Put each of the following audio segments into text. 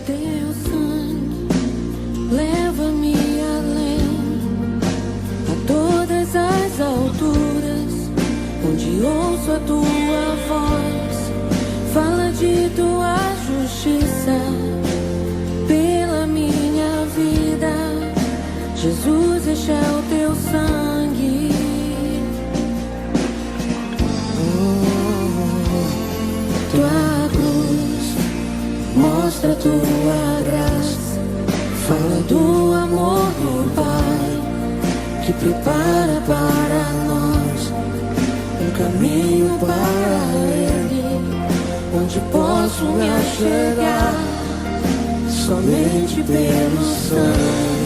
teu sangue leva-me além, a todas as alturas, onde ouço a tua voz. Fala de tua justiça pela minha vida. Jesus, este é o teu sangue. Tua cruz mostra tua graça. Fala do amor do Pai, que prepara para nós um caminho para Ele, onde posso me achegar somente pelo sangue.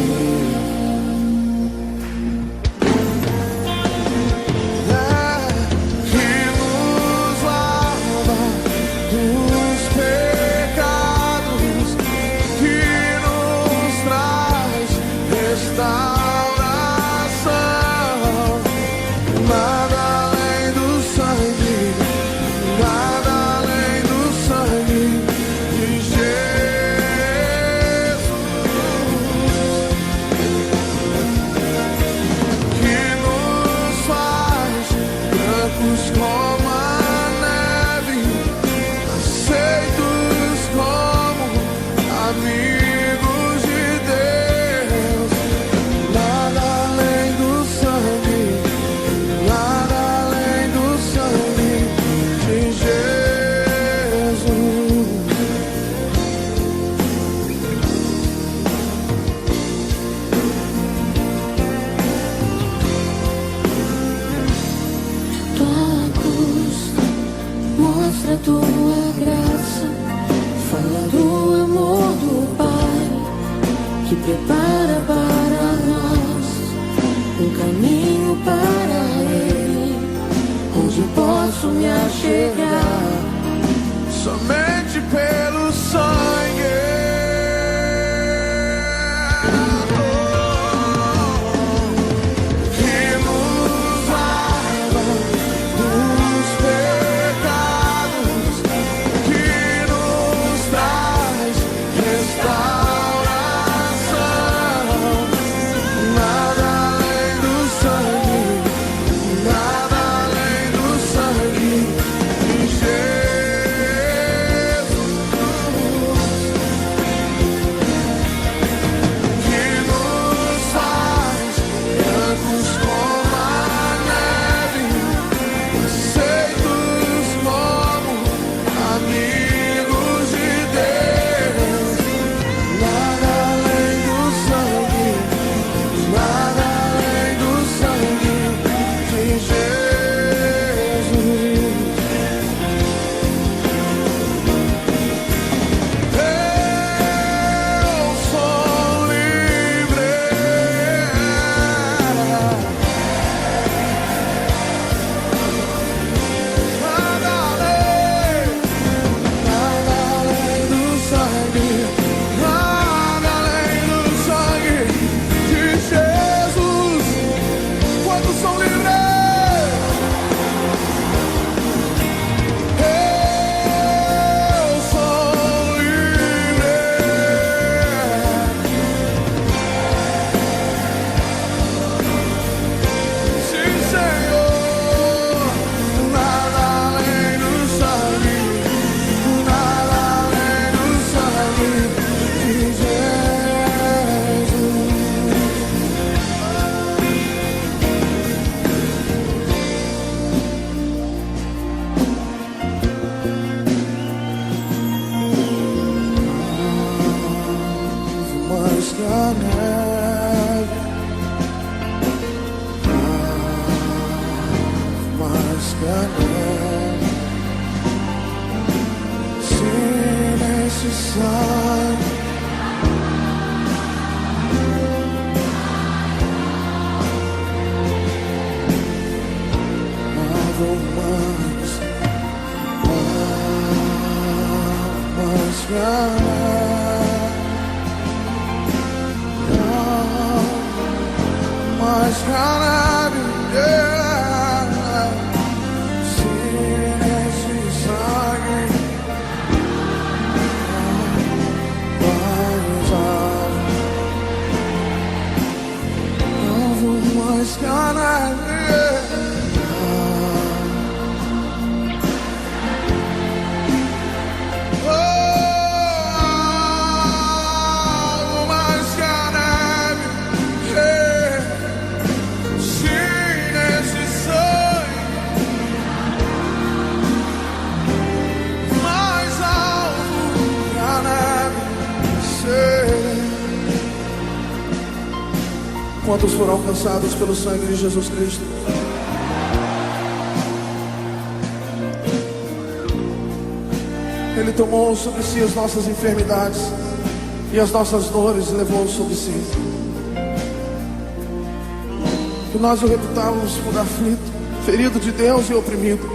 Tua graça, fala do amor do Pai, que prepara para nós um caminho para Ele, onde posso me achegar somente pelo sangue. Quantos foram alcançados pelo sangue de Jesus Cristo? Ele tomou sobre si as nossas enfermidades e as nossas dores levou sobre si. Que nós o reputávamos por aflito, ferido de Deus e oprimido,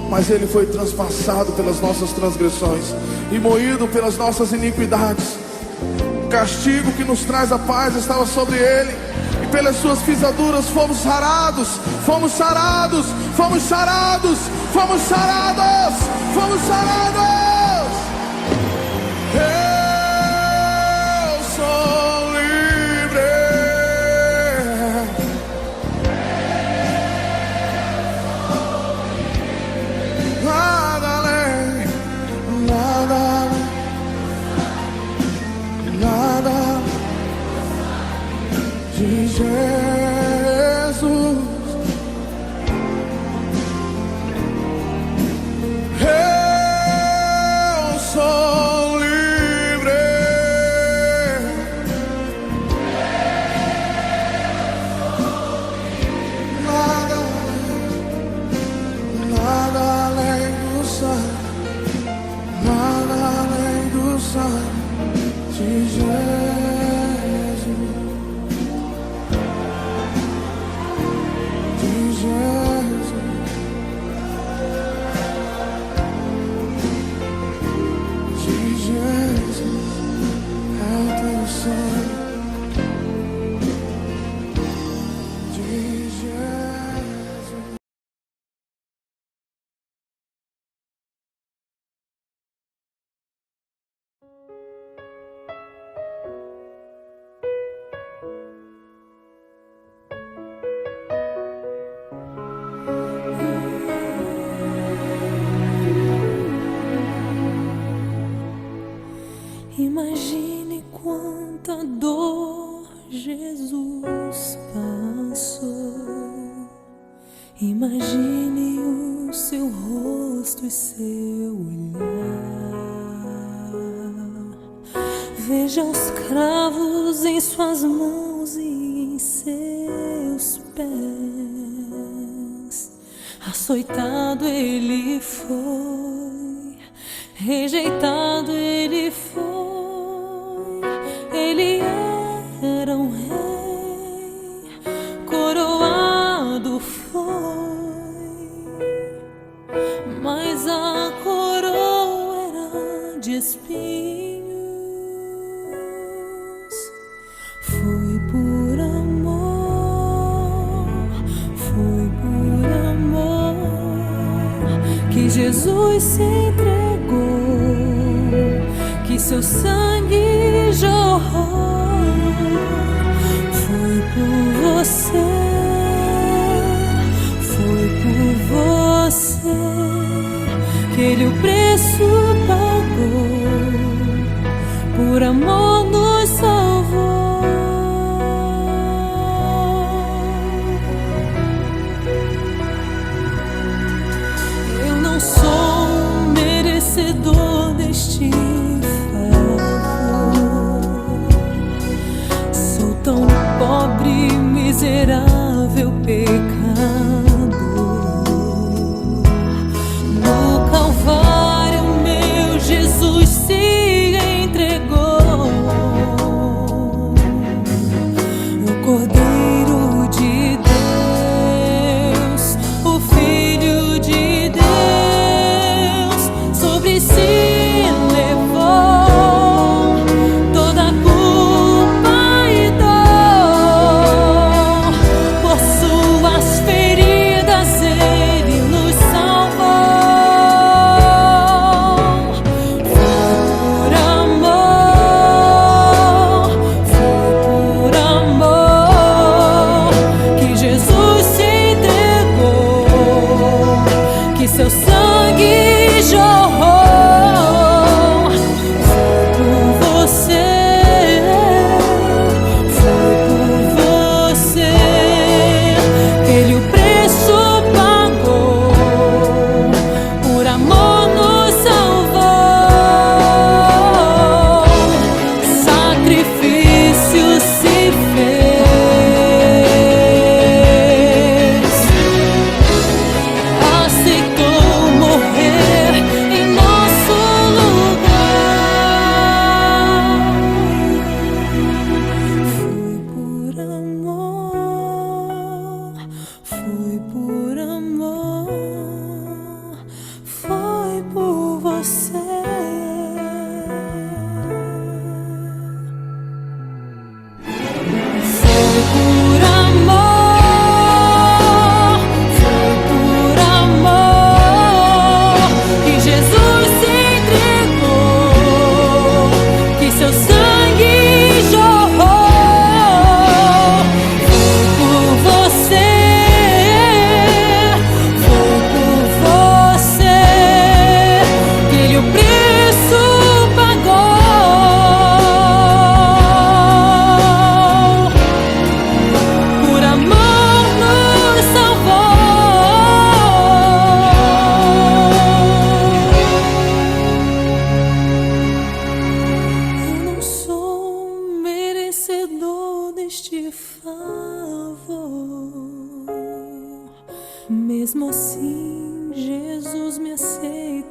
mas ele foi transpassado pelas nossas transgressões e moído pelas nossas iniquidades. O castigo que nos traz a paz estava sobre ele, e pelas suas pisaduras fomos sarados, fomos sarados, fomos sarados, fomos sarados, fomos sarados. Eu sou livre. Nada além, nada, nada de Jesus. Eu sou livre. Nada, nada além do sangue, nada além do sangue de Jesus, de Jesus, de Jesus. É o teu sangue, de Jesus. Imagine quanta dor Jesus passou. Imagine o seu rosto e seu olhar. Veja os cravos em suas mãos e em seus pés. Açoitado ele foi, rejeitado ele foi. Ele era um rei, coroado foi, mas a coroa era de espinhos. Foi por amor, foi por amor que Jesus se entregou, que seu sangue jorrou. Foi por você, foi por você que ele o preço pagou, por amor nos salvou. Eu não sou merecedor deste tão pobre, miserável pecador. No Calvário meu Jesus se entregou,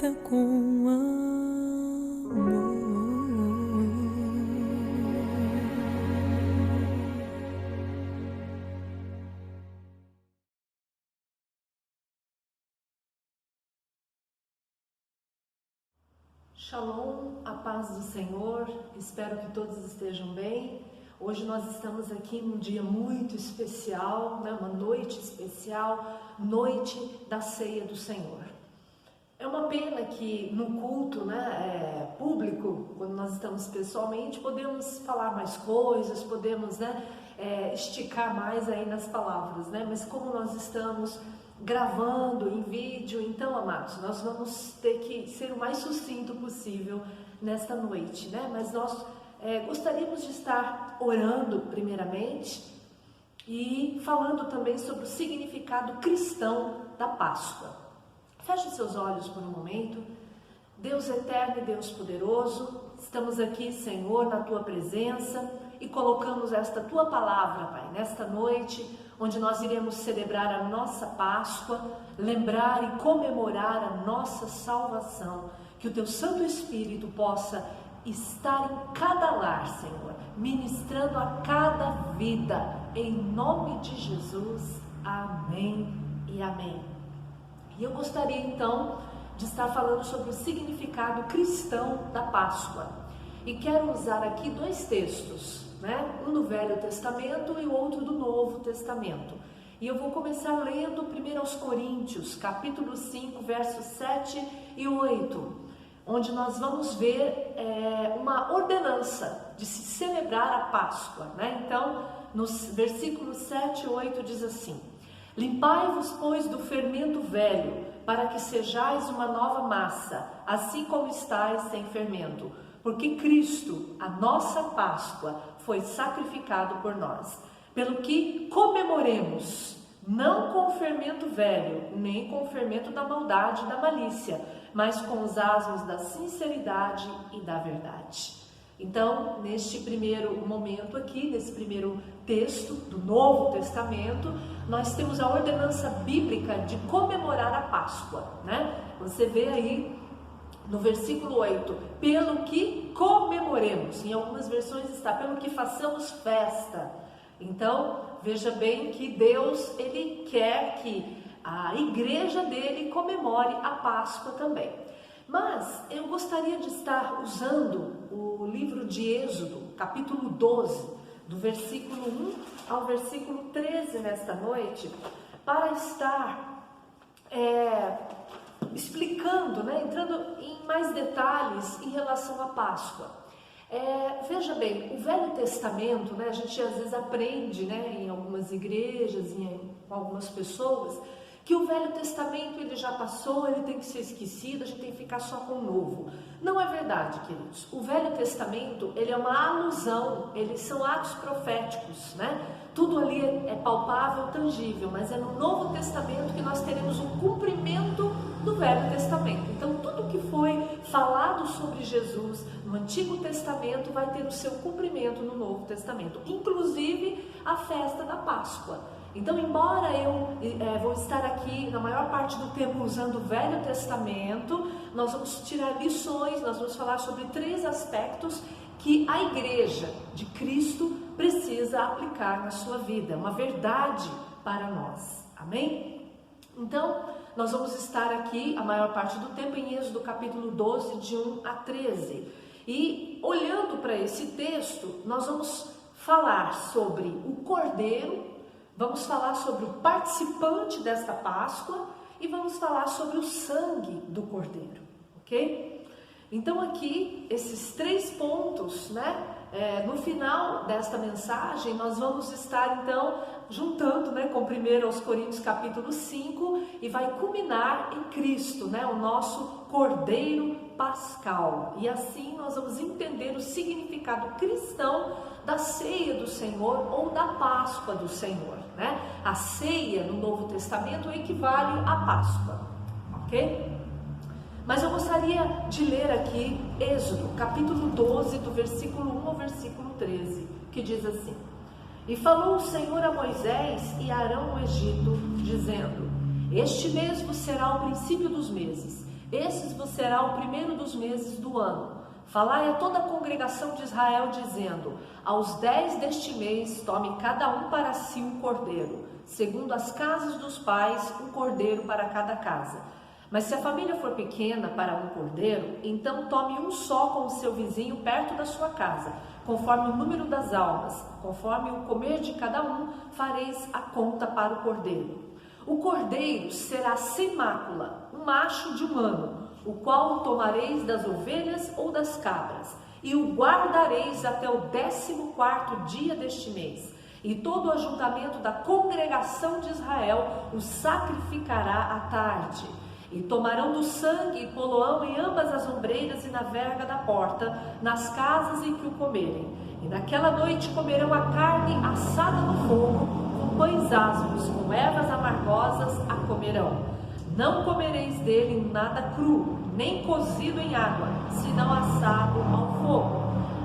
feita com amor. Shalom, a paz do Senhor, espero que todos estejam bem. Hoje nós estamos aqui num dia muito especial, né? Uma noite especial, noite da ceia do Senhor. É uma pena que no culto, né, público, quando nós estamos pessoalmente, podemos falar mais coisas, podemos, né, esticar mais aí nas palavras, né? Mas como nós estamos gravando em vídeo, então, amados, nós vamos ter que ser o mais sucinto possível nesta noite, né? Mas nós gostaríamos de estar orando primeiramente e falando também sobre o significado cristão da Páscoa. Feche seus olhos por um momento. Deus eterno e Deus poderoso, estamos aqui, Senhor, na Tua presença e colocamos esta Tua palavra, Pai, nesta noite, onde nós iremos celebrar a nossa Páscoa, lembrar e comemorar a nossa salvação, que o Teu Santo Espírito possa estar em cada lar, Senhor, ministrando a cada vida, em nome de Jesus, amém e amém. E eu gostaria então de estar falando sobre o significado cristão da Páscoa, e quero usar aqui dois textos, né? Um do Velho Testamento e o outro do Novo Testamento. E eu vou começar lendo 1 Coríntios, capítulo 5, versos 7 e 8, onde nós vamos ver uma ordenança de se celebrar a Páscoa, né? Então, nos versículos 7 e 8 diz assim: Limpai-vos, pois, do fermento velho, para que sejais uma nova massa, assim como estáis sem fermento. Porque Cristo, a nossa Páscoa, foi sacrificado por nós. Pelo que comemoremos, não com o fermento velho, nem com o fermento da maldade e da malícia, mas com os asmos da sinceridade e da verdade. Então, neste primeiro momento aqui, nesse primeiro texto do Novo Testamento, nós temos a ordenança bíblica de comemorar a Páscoa, né? Você vê aí no versículo 8, pelo que comemoremos. Em algumas versões está, pelo que façamos festa. Então, veja bem que Deus, Ele quer que a igreja dele comemore a Páscoa também. Mas eu gostaria de estar usando o livro de Êxodo, capítulo 12, do versículo 1 ao versículo 13 nesta noite, para estar explicando, né, entrando em mais detalhes em relação à Páscoa. Veja bem, o Velho Testamento, né, a gente às vezes aprende, né, em algumas igrejas, com algumas pessoas, que o Velho Testamento ele já passou, ele tem que ser esquecido, a gente tem que ficar só com o Novo. Não é verdade, queridos. O Velho Testamento, ele é uma alusão, eles são atos proféticos, né? Tudo ali é palpável, tangível, mas é no Novo Testamento que nós teremos o cumprimento do Velho Testamento. Então, tudo que foi falado sobre Jesus no Antigo Testamento vai ter o seu cumprimento no Novo Testamento, inclusive a festa da Páscoa. Então, embora eu vou estar aqui na maior parte do tempo usando o Velho Testamento, nós vamos tirar lições, nós vamos falar sobre 3 aspectos que a igreja de Cristo precisa aplicar na sua vida, uma verdade para nós, amém? Então, nós vamos estar aqui a maior parte do tempo em Êxodo capítulo 12, de 1 a 13, e olhando para esse texto, nós vamos falar sobre o Cordeiro, vamos falar sobre o participante desta Páscoa e vamos falar sobre o sangue do Cordeiro, ok? Então aqui, esses 3 pontos, né? No final desta mensagem, nós vamos estar então juntando, né, com 1 Coríntios capítulo 5 e vai culminar em Cristo, né, o nosso Cordeiro Pascal. E assim nós vamos entender o significado cristão da ceia do Senhor ou da Páscoa do Senhor, né? A ceia no Novo Testamento equivale à Páscoa, ok? Mas eu gostaria de ler aqui Êxodo, capítulo 12, do versículo 1 ao versículo 13, que diz assim: E falou o Senhor a Moisés e a Arão no Egito, dizendo: Este mês vos será o princípio dos meses. Esse vos será o primeiro dos meses do ano. Falai a toda a congregação de Israel, dizendo: aos 10 deste mês, tome cada um para si um cordeiro, segundo as casas dos pais, um cordeiro para cada casa. Mas se a família for pequena para um cordeiro, então tome um só com o seu vizinho perto da sua casa, conforme o número das almas, conforme o comer de cada um, fareis a conta para o cordeiro. O cordeiro será sem mácula, um macho de 1 ano, o qual tomareis das ovelhas ou das cabras, e o guardareis até o 14º dia deste mês. E todo o ajuntamento da congregação de Israel o sacrificará à tarde. E tomarão do sangue e poloão em ambas as ombreiras e na verga da porta, nas casas em que o comerem. E naquela noite comerão a carne assada no fogo, com pães asmos, com ervas amargosas a comerão. Não comereis dele nada cru, nem cozido em água, senão assado ao fogo.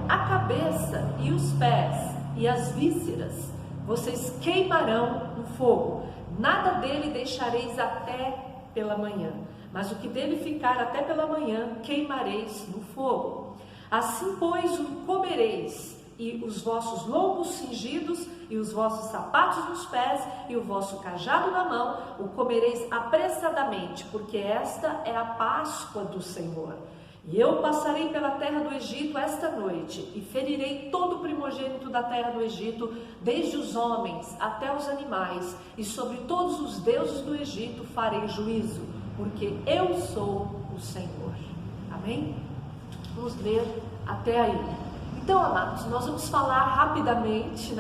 A cabeça e os pés e as vísceras vocês queimarão no fogo. Nada dele deixareis até pela manhã, mas o que dele ficar até pela manhã queimareis no fogo. Assim, pois, o comereis, e os vossos lombos cingidos, e os vossos sapatos nos pés, e o vosso cajado na mão, o comereis apressadamente, porque esta é a Páscoa do Senhor. E eu passarei pela terra do Egito esta noite, e ferirei todo o primogênito da terra do Egito, desde os homens até os animais, e sobre todos os deuses do Egito farei juízo, porque eu sou o Senhor. Amém? Vamos ler até aí. Então, amados, nós vamos falar rapidamente,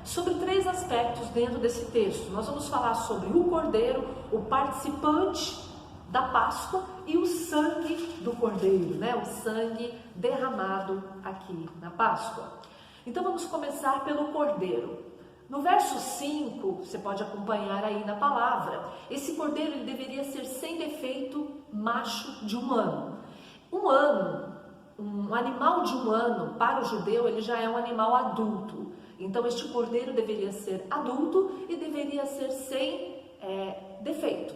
sobre 3 aspectos dentro desse texto. Nós vamos falar sobre o cordeiro, o participante da Páscoa e o sangue do cordeiro, o sangue derramado aqui na Páscoa. Então vamos começar pelo cordeiro. No verso 5, você pode acompanhar aí na palavra, esse cordeiro ele deveria ser sem defeito, macho de 1 ano. 1 ano, um animal de 1 ano para o judeu, ele já é um animal adulto. Então este cordeiro deveria ser adulto e deveria ser sem defeito,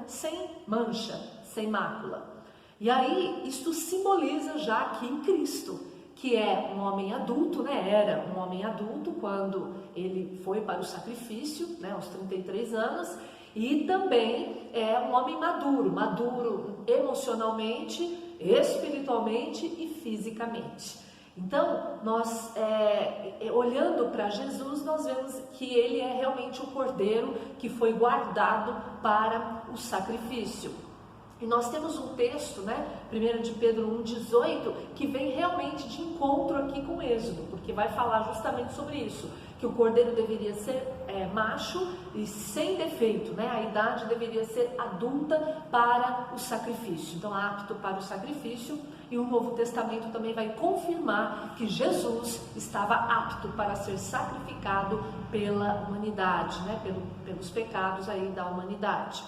sem mancha, sem mácula. E aí, isto simboliza já aqui em Cristo, que é um homem adulto, era um homem adulto quando ele foi para o sacrifício, aos 33 anos, e também é um homem maduro emocionalmente, espiritualmente e fisicamente. Então, nós olhando para Jesus, nós vemos que ele é realmente o cordeiro que foi guardado para o sacrifício. E nós temos um texto, 1 de Pedro 1,18, que vem realmente de encontro aqui com Êxodo, porque vai falar justamente sobre isso, que o cordeiro deveria ser macho e sem defeito, a idade deveria ser adulta para o sacrifício, então apto para o sacrifício. E o Novo Testamento também vai confirmar que Jesus estava apto para ser sacrificado pela humanidade, pelos pecados aí da humanidade.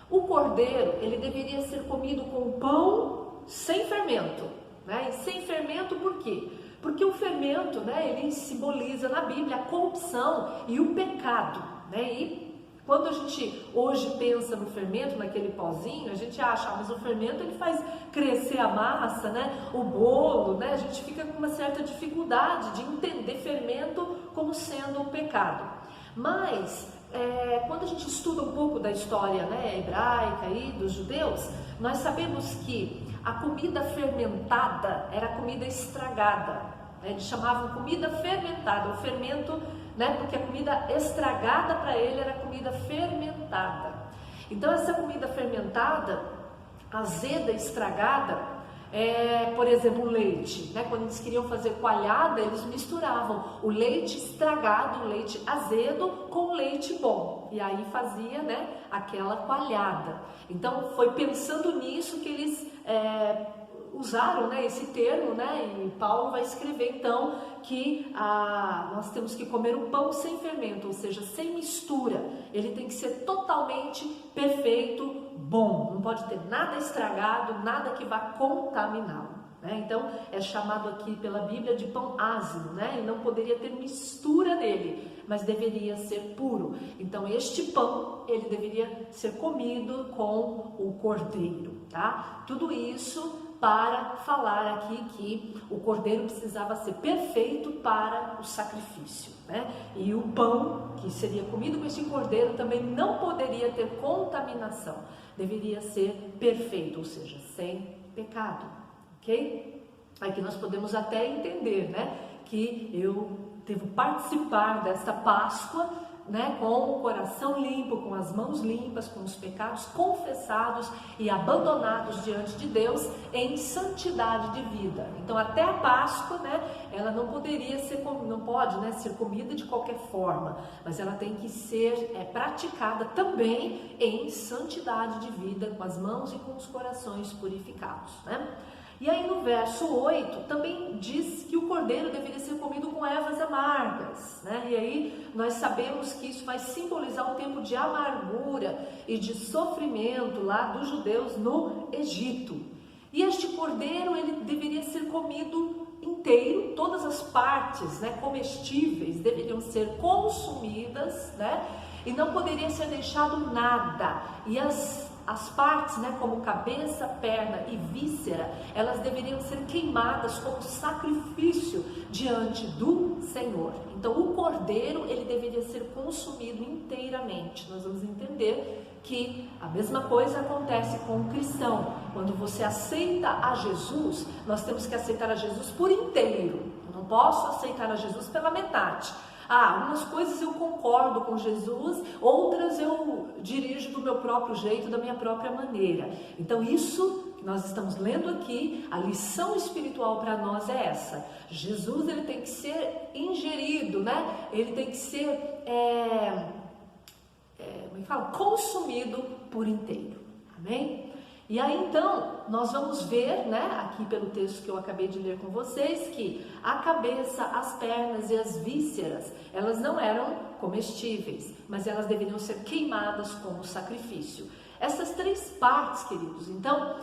O cordeiro, ele deveria ser comido com pão sem fermento, E sem fermento por quê? Porque o fermento, ele simboliza na Bíblia a corrupção e o pecado, E quando a gente hoje pensa no fermento, naquele pozinho, a gente acha, mas o fermento ele faz crescer a massa, o bolo, A gente fica com uma certa dificuldade de entender fermento como sendo um pecado. Mas quando a gente estuda um pouco da história hebraica e dos judeus, nós sabemos que a comida fermentada era comida estragada. Eles chamavam comida fermentada, o fermento, porque a comida estragada para ele era comida fermentada. Então essa comida fermentada, azeda, estragada, por exemplo, o leite, quando eles queriam fazer coalhada, eles misturavam o leite estragado, o leite azedo com o leite bom, e aí fazia aquela coalhada. Então foi pensando nisso que eles usaram esse termo, e Paulo vai escrever então que nós temos que comer um pão sem fermento, ou seja, sem mistura. Ele tem que ser totalmente perfeito, bom, não pode ter nada estragado, nada que vá contaminá-lo. né? Então é chamado aqui pela Bíblia de pão ázido, né? E não poderia ter mistura nele, mas deveria ser puro. Então este pão, ele deveria ser comido com o cordeiro, tá? Tudo isso para falar aqui que o cordeiro precisava ser perfeito para o sacrifício, né? E o pão que seria comido com este cordeiro também não poderia ter contaminação, deveria ser perfeito, ou seja, sem pecado, ok? Aqui nós podemos até entender, né, que eu devo participar desta Páscoa, né, com o coração limpo, com as mãos limpas, com os pecados confessados e abandonados diante de Deus em santidade de vida. Então até a Páscoa, né, ela não poderia ser, não pode, né, ser comida de qualquer forma, mas ela tem que ser praticada também em santidade de vida, com as mãos e com os corações purificados, né? E aí no verso 8 também diz que o cordeiro deveria ser comido com ervas amargas, né? E aí nós sabemos que isso vai simbolizar um tempo de amargura e de sofrimento lá dos judeus no Egito. E este cordeiro, ele deveria ser comido inteiro, todas as partes, né, comestíveis deveriam ser consumidas, né? E não poderia ser deixado nada. E as partes, né, como cabeça, perna e víscera, elas deveriam ser queimadas como sacrifício diante do Senhor. Então o cordeiro, ele deveria ser consumido inteiramente. Nós vamos entender que a mesma coisa acontece com o cristão. Quando você aceita a Jesus, nós temos que aceitar a Jesus por inteiro. Eu não posso aceitar a Jesus pela metade. Algumas coisas eu concordo com Jesus, outras eu dirijo do meu próprio jeito, da minha própria maneira. Então isso que nós estamos lendo aqui, a lição espiritual para nós é essa. Jesus, ele tem que ser ingerido, né? Ele tem que ser consumido por inteiro. Amém? E aí então, nós vamos ver, né, aqui pelo texto que eu acabei de ler com vocês, que a cabeça, as pernas e as vísceras, elas não eram comestíveis, mas elas deveriam ser queimadas como sacrifício. Essas três partes, queridos, então,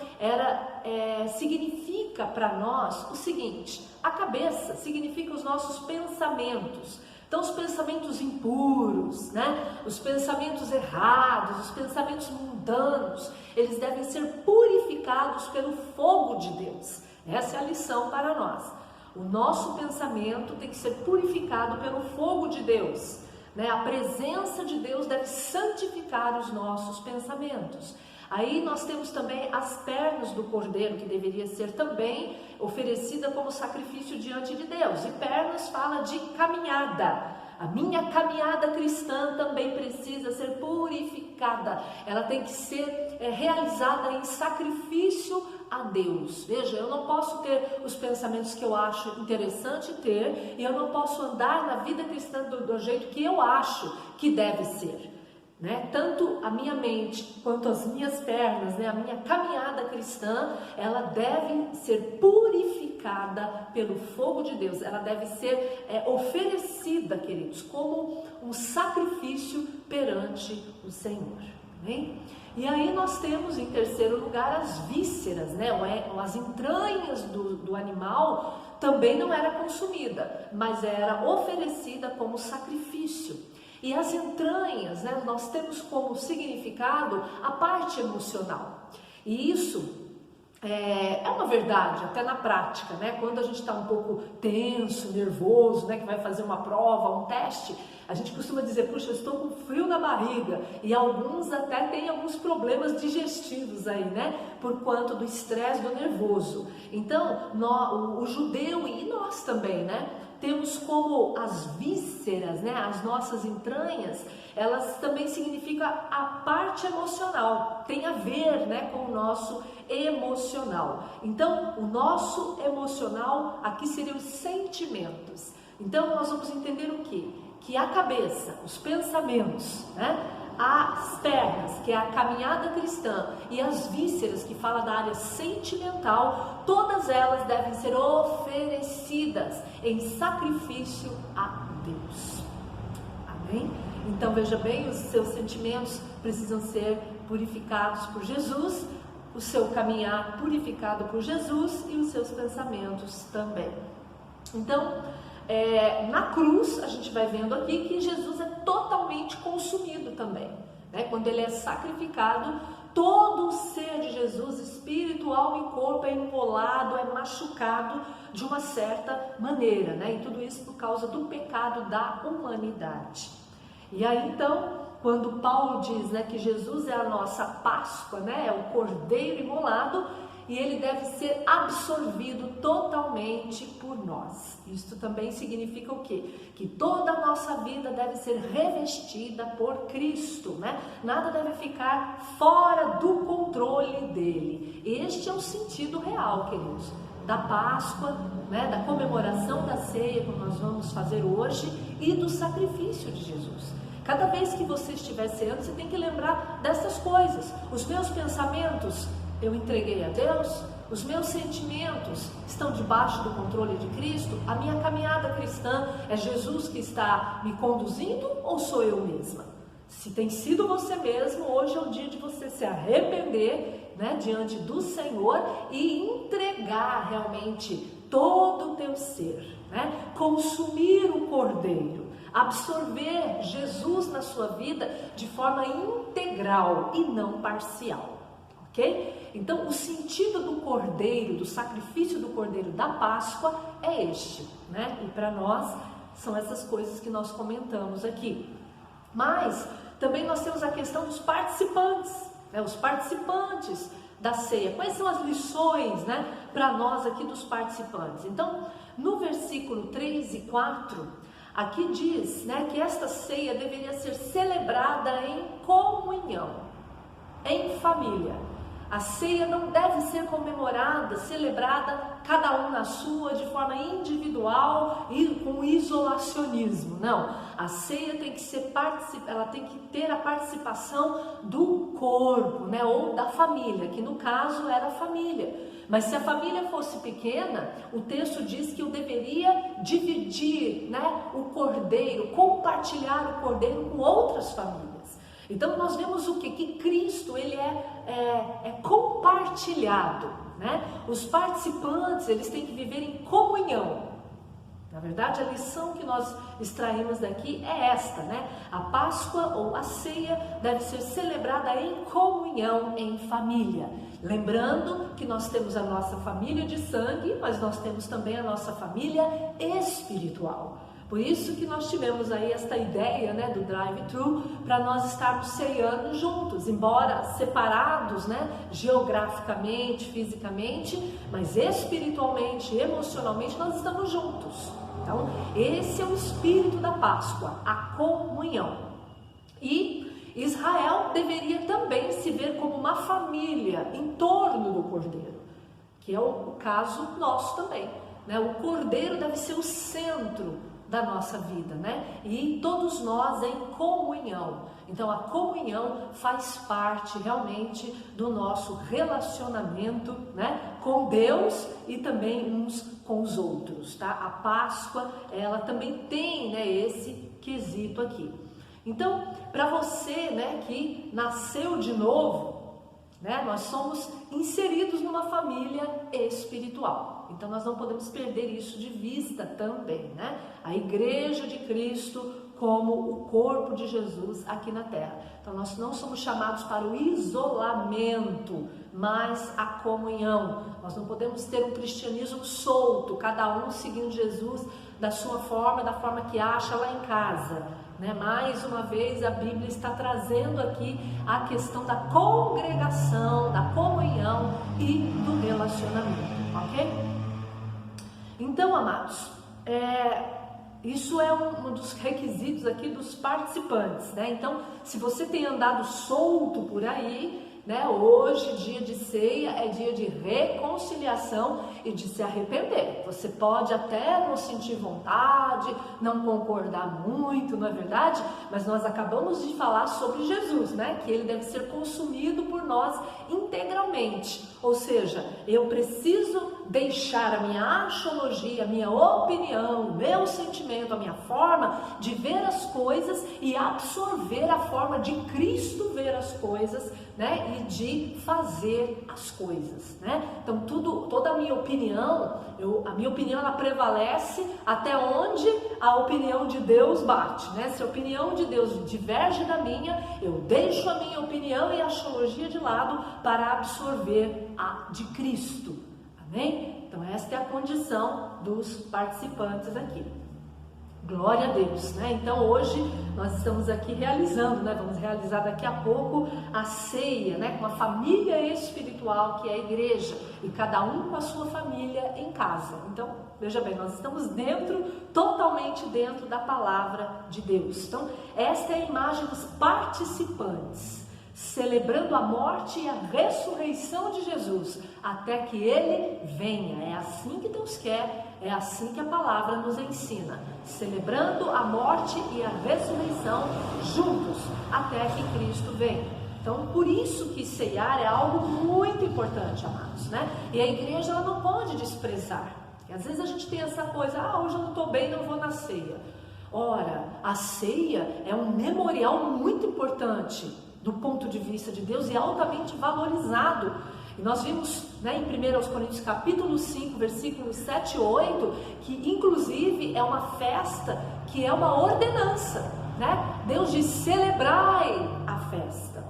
significa para nós o seguinte: a cabeça significa os nossos pensamentos. Então, os pensamentos impuros, né? Os pensamentos errados, os pensamentos mundanos, eles devem ser purificados pelo fogo de Deus. Essa é a lição para nós. O nosso pensamento tem que ser purificado pelo fogo de Deus, né? A presença de Deus deve santificar os nossos pensamentos. Aí nós temos também as pernas do cordeiro, que deveria ser também oferecida como sacrifício diante de Deus. E pernas fala de caminhada. A minha caminhada cristã também precisa ser purificada. Ela tem que ser realizada em sacrifício a Deus. Veja, eu não posso ter os pensamentos que eu acho interessante ter, e eu não posso andar na vida cristã do jeito que eu acho que deve ser. Né? Tanto a minha mente quanto as minhas pernas, né? A minha caminhada cristã, ela deve ser purificada pelo fogo de Deus. Ela deve ser oferecida, queridos, como um sacrifício perante o Senhor. Amém? E aí nós temos em terceiro lugar as vísceras, né? As entranhas do animal também não era consumida, mas era oferecida como sacrifício. E as entranhas, né, nós temos como significado a parte emocional. E isso é uma verdade, até na prática, né? Quando a gente está um pouco tenso, nervoso, né, que vai fazer uma prova, um teste, a gente costuma dizer: puxa, eu estou com frio na barriga. E alguns até têm alguns problemas digestivos aí, né? Por conta do estresse, do nervoso. Então, o judeu e nós também, né? Temos como as vísceras, né, as nossas entranhas, elas também significam a parte emocional, tem a ver, né, com o nosso emocional. Então, o nosso emocional aqui seriam os sentimentos. Então, nós vamos entender o quê? Que a cabeça, os pensamentos, né, as pernas, que é a caminhada cristã, e as vísceras, que fala da área sentimental, todas elas devem ser oferecidas em sacrifício a Deus. Amém? Então veja bem, os seus sentimentos precisam ser purificados por Jesus, o seu caminhar purificado por Jesus e os seus pensamentos também. Então, na cruz, a gente vai vendo aqui que Jesus é totalmente consumido também, né? Quando ele é sacrificado, todo o ser de Jesus, espírito, alma e corpo, é imolado, é machucado de uma certa maneira, né? E tudo isso por causa do pecado da humanidade. E aí então, quando Paulo diz, né, que Jesus é a nossa Páscoa, né, é o cordeiro imolado, e ele deve ser absorvido totalmente por nós. Isso também significa o quê? Que toda a nossa vida deve ser revestida por Cristo, né? Nada deve ficar fora do controle dele. Este é o sentido real, queridos, da Páscoa, né, da comemoração da ceia, como nós vamos fazer hoje, e do sacrifício de Jesus. Cada vez que você estiver ceando, você tem que lembrar dessas coisas. Os meus pensamentos eu entreguei a Deus, os meus sentimentos estão debaixo do controle de Cristo, a minha caminhada cristã é Jesus que está me conduzindo ou sou eu mesma? Se tem sido você mesmo, hoje é o dia de você se arrepender, né, diante do Senhor e entregar realmente todo o teu ser, né? Consumir o cordeiro, absorver Jesus na sua vida de forma integral e não parcial. Okay? Então, o sentido do cordeiro, do sacrifício do cordeiro da Páscoa é este, né? E para nós são essas coisas que nós comentamos aqui. Mas também nós temos a questão dos participantes, né? Os participantes da ceia. Quais são as lições, né, para nós aqui dos participantes? Então, no versículo 3 e 4, aqui diz, né, que esta ceia deveria ser celebrada em comunhão, em família. A ceia não deve ser comemorada, celebrada, cada um na sua, de forma individual e com isolacionismo. Não, a ceia tem que ser ela tem que ter a participação do corpo, né, ou da família, que no caso era a família. Mas se a família fosse pequena, o texto diz que eu deveria dividir, né, o cordeiro, compartilhar o cordeiro com outras famílias. Então nós vemos o quê? Que Cristo, ele é compartilhado, né? Os participantes, eles têm que viver em comunhão. Na verdade, a lição que nós extraímos daqui é esta, né? A Páscoa ou a ceia deve ser celebrada em comunhão, em família. Lembrando que nós temos a nossa família de sangue, mas nós temos também a nossa família espiritual. Por isso que nós tivemos aí esta ideia, né, do drive-thru, para nós estarmos ceando juntos, embora separados, né, geograficamente, fisicamente, mas espiritualmente, emocionalmente, nós estamos juntos. Então, esse é o espírito da Páscoa, a comunhão. E Israel deveria também se ver como uma família em torno do Cordeiro, que é o caso nosso também, né? O Cordeiro deve ser o centro da nossa vida, né? E todos nós em comunhão. Então a comunhão faz parte realmente do nosso relacionamento, né, com Deus e também uns com os outros, tá? A Páscoa, ela também tem, né, esse quesito aqui. Então, para você, né, que nasceu de novo, né, nós somos inseridos numa família espiritual. Então nós não podemos perder isso de vista também, né? A igreja de Cristo como o corpo de Jesus aqui na terra. Então nós não somos chamados para o isolamento, mas a comunhão. Nós não podemos ter um cristianismo solto, cada um seguindo Jesus da sua forma, da forma que acha lá em casa, né? Mais uma vez a Bíblia está trazendo aqui a questão da congregação, da comunhão e do relacionamento, ok? Então, amados, isso é um dos requisitos aqui dos participantes, né? Então, se você tem andado solto por aí, né, hoje, dia de ceia, é dia de reconciliação e de se arrepender. Você pode até não sentir vontade, não concordar muito, não é verdade? Mas nós acabamos de falar sobre Jesus, né? Que ele deve ser consumido por nós integralmente. Ou seja, eu preciso deixar a minha axiologia, a minha opinião, o meu sentimento, a minha forma de ver as coisas e absorver a forma de Cristo ver as coisas, né? E de fazer as coisas, né? Então toda a minha opinião, ela prevalece até onde a opinião de Deus bate, né? Se a opinião de Deus diverge da minha, eu deixo a minha opinião e a axiologia de lado para absorver a de Cristo, amém? Então esta é a condição dos participantes aqui. Glória a Deus, né? Então hoje nós estamos aqui realizando, né? Vamos realizar daqui a pouco a ceia, né? Com a família espiritual que é a igreja e cada um com a sua família em casa. Então, veja bem, nós estamos totalmente dentro da palavra de Deus. Então, esta é a imagem dos participantes, celebrando a morte e a ressurreição de Jesus, até que Ele venha. É assim que Deus quer, é assim que a palavra nos ensina, celebrando a morte e a ressurreição juntos, até que Cristo venha. Então, por isso que ceiar é algo muito importante, amados, né? E a igreja, ela não pode desprezar. E às vezes a gente tem essa coisa, hoje eu não estou bem, não vou na ceia. Ora, a ceia é um memorial muito importante do ponto de vista de Deus e altamente valorizado. E nós vimos, né, em 1 Coríntios capítulo 5, versículos 7 e 8, que inclusive é uma festa que é uma ordenança, né? Deus diz: celebrai a festa.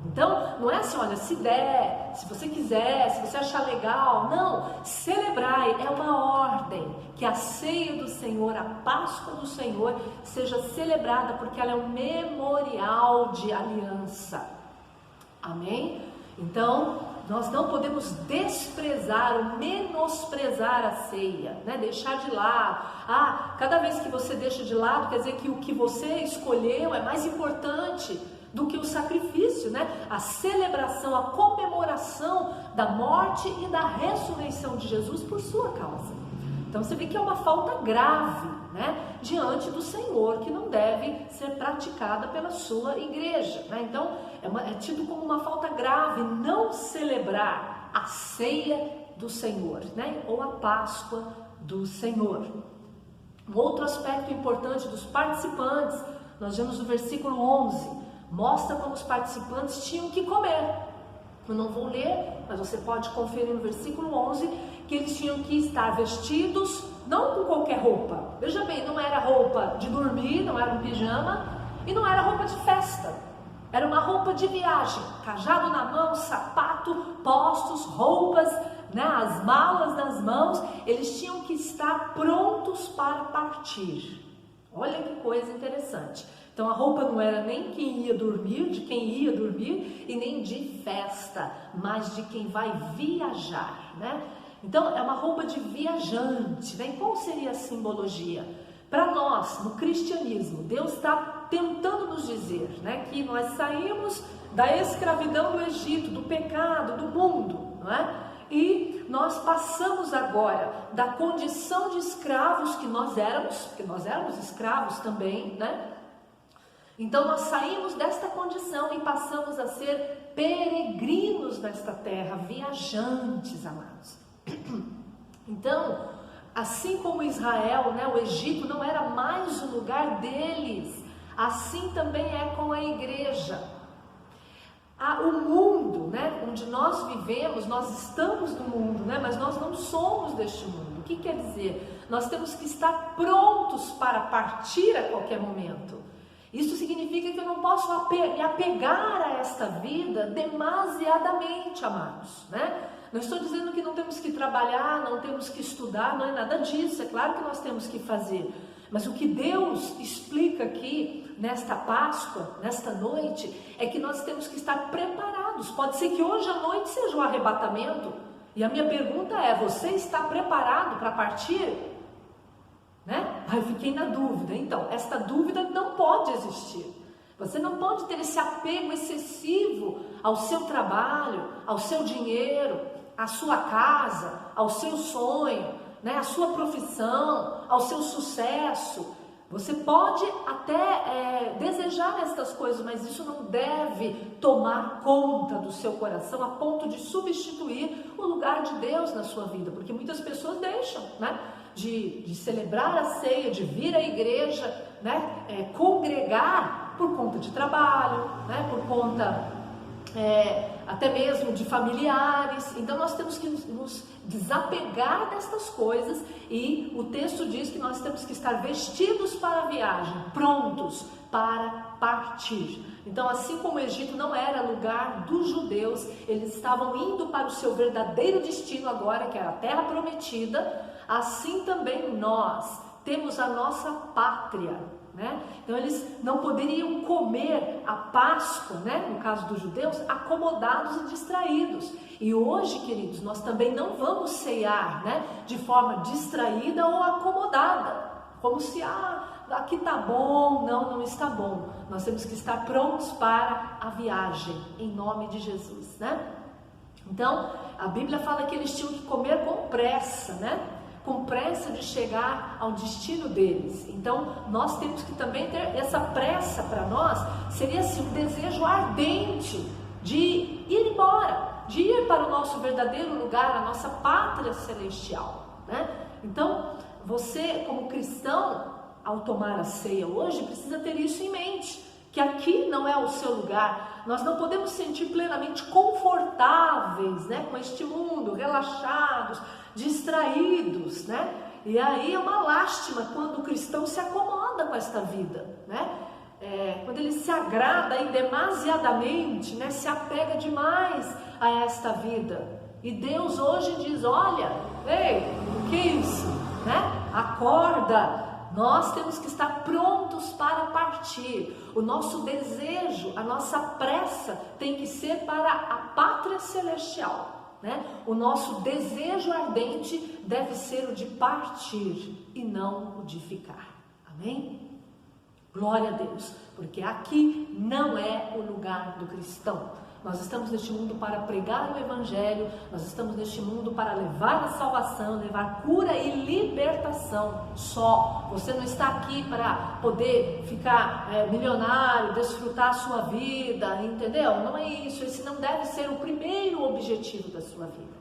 Então, não é assim, olha, se der, se você quiser, se você achar legal, não, celebrai, é uma ordem, que a ceia do Senhor, a Páscoa do Senhor, seja celebrada, porque ela é um memorial de aliança, amém? Então, nós não podemos desprezar ou menosprezar a ceia, né? Deixar de lado. Cada vez que você deixa de lado, quer dizer que o que você escolheu é mais importante do que o sacrifício, né? A celebração, a comemoração da morte e da ressurreição de Jesus por sua causa. Então você vê que é uma falta grave, né, diante do Senhor, que não deve ser praticada pela sua igreja, né? Então é tido como uma falta grave não celebrar a ceia do Senhor, né, ou a Páscoa do Senhor. Um outro aspecto importante dos participantes, nós vemos no versículo 11, mostra como os participantes tinham que comer. Eu não vou ler, mas você pode conferir no versículo 11, que eles tinham que estar vestidos, não com qualquer roupa. Veja bem, não era roupa de dormir, não era um pijama, e não era roupa de festa. Era uma roupa de viagem, cajado na mão, sapato postos, roupas, né, as malas nas mãos. Eles tinham que estar prontos para partir. Olha que coisa interessante. Então a roupa não era nem quem ia dormir, de quem ia dormir, e nem de festa, mas de quem vai viajar, né? Então é uma roupa de viajante, né? E qual seria a simbologia? Para nós, no cristianismo, Deus está tentando nos dizer, né, que nós saímos da escravidão do Egito, do pecado, do mundo, não é? E nós passamos agora da condição de escravos que nós éramos, porque nós éramos escravos também, né? Então nós saímos desta condição e passamos a ser peregrinos nesta terra, viajantes, amados. Então, assim como Israel, né, o Egito não era mais o lugar deles, assim também é com a igreja. O mundo, né, onde nós vivemos, nós estamos no mundo, né, mas nós não somos deste mundo. O que quer dizer? Nós temos que estar prontos para partir a qualquer momento. Isso significa que eu não posso me apegar a esta vida demasiadamente, amados, né? Não estou dizendo que não temos que trabalhar, não temos que estudar, não é nada disso, é claro que nós temos que fazer. Mas o que Deus explica aqui, nesta Páscoa, nesta noite, é que nós temos que estar preparados. Pode ser que hoje à noite seja um arrebatamento, e a minha pergunta é, você está preparado para partir? Né? Eu fiquei na dúvida. Então, esta dúvida não pode existir. Você não pode ter esse apego excessivo ao seu trabalho, ao seu dinheiro, à sua casa, ao seu sonho, né? À sua profissão, ao seu sucesso. Você pode até desejar estas coisas, mas isso não deve tomar conta do seu coração a ponto de substituir o lugar de Deus na sua vida, porque muitas pessoas deixam, né, de celebrar a ceia, de vir à igreja, né, congregar por conta de trabalho, né, por conta até mesmo de familiares. Então nós temos que nos desapegar destas coisas, e o texto diz que nós temos que estar vestidos para a viagem, prontos para partir. Então, assim como o Egito não era lugar dos judeus, eles estavam indo para o seu verdadeiro destino agora, que era a terra prometida, assim também nós temos a nossa pátria, né? Então eles não poderiam comer a Páscoa, né, no caso dos judeus, acomodados e distraídos. E hoje, queridos, nós também não vamos ceiar, né, de forma distraída ou acomodada, como se aqui tá bom. Não está bom. Nós temos que estar prontos para a viagem, em nome de Jesus, né? Então a Bíblia fala que eles tinham que comer com pressa, né? Com pressa de chegar ao destino deles. Então nós temos que também ter essa pressa. Para nós seria assim, um desejo ardente de ir embora, de ir para o nosso verdadeiro lugar, a nossa pátria celestial, né? Então você, como cristão, ao tomar a ceia hoje, precisa ter isso em mente, que aqui não é o seu lugar. Nós não podemos sentir plenamente confortáveis, né, com este mundo, relaxados, distraídos, né? E aí é uma lástima quando o cristão se acomoda com esta vida, né? Quando ele se agrada aí demasiadamente, né, se apega demais a esta vida. E Deus hoje diz: olha, ei, o que é isso, né? Acorda. Nós temos que estar prontos para partir. O nosso desejo, a nossa pressa tem que ser para a pátria celestial, né? O nosso desejo ardente deve ser o de partir e não o de ficar. Amém? Glória a Deus, porque aqui não é o lugar do cristão. Nós estamos neste mundo para pregar o Evangelho, nós estamos neste mundo para levar a salvação, levar cura e libertação só. Você não está aqui para poder ficar milionário, desfrutar a sua vida, entendeu? Não é isso. Esse não deve ser o primeiro objetivo da sua vida,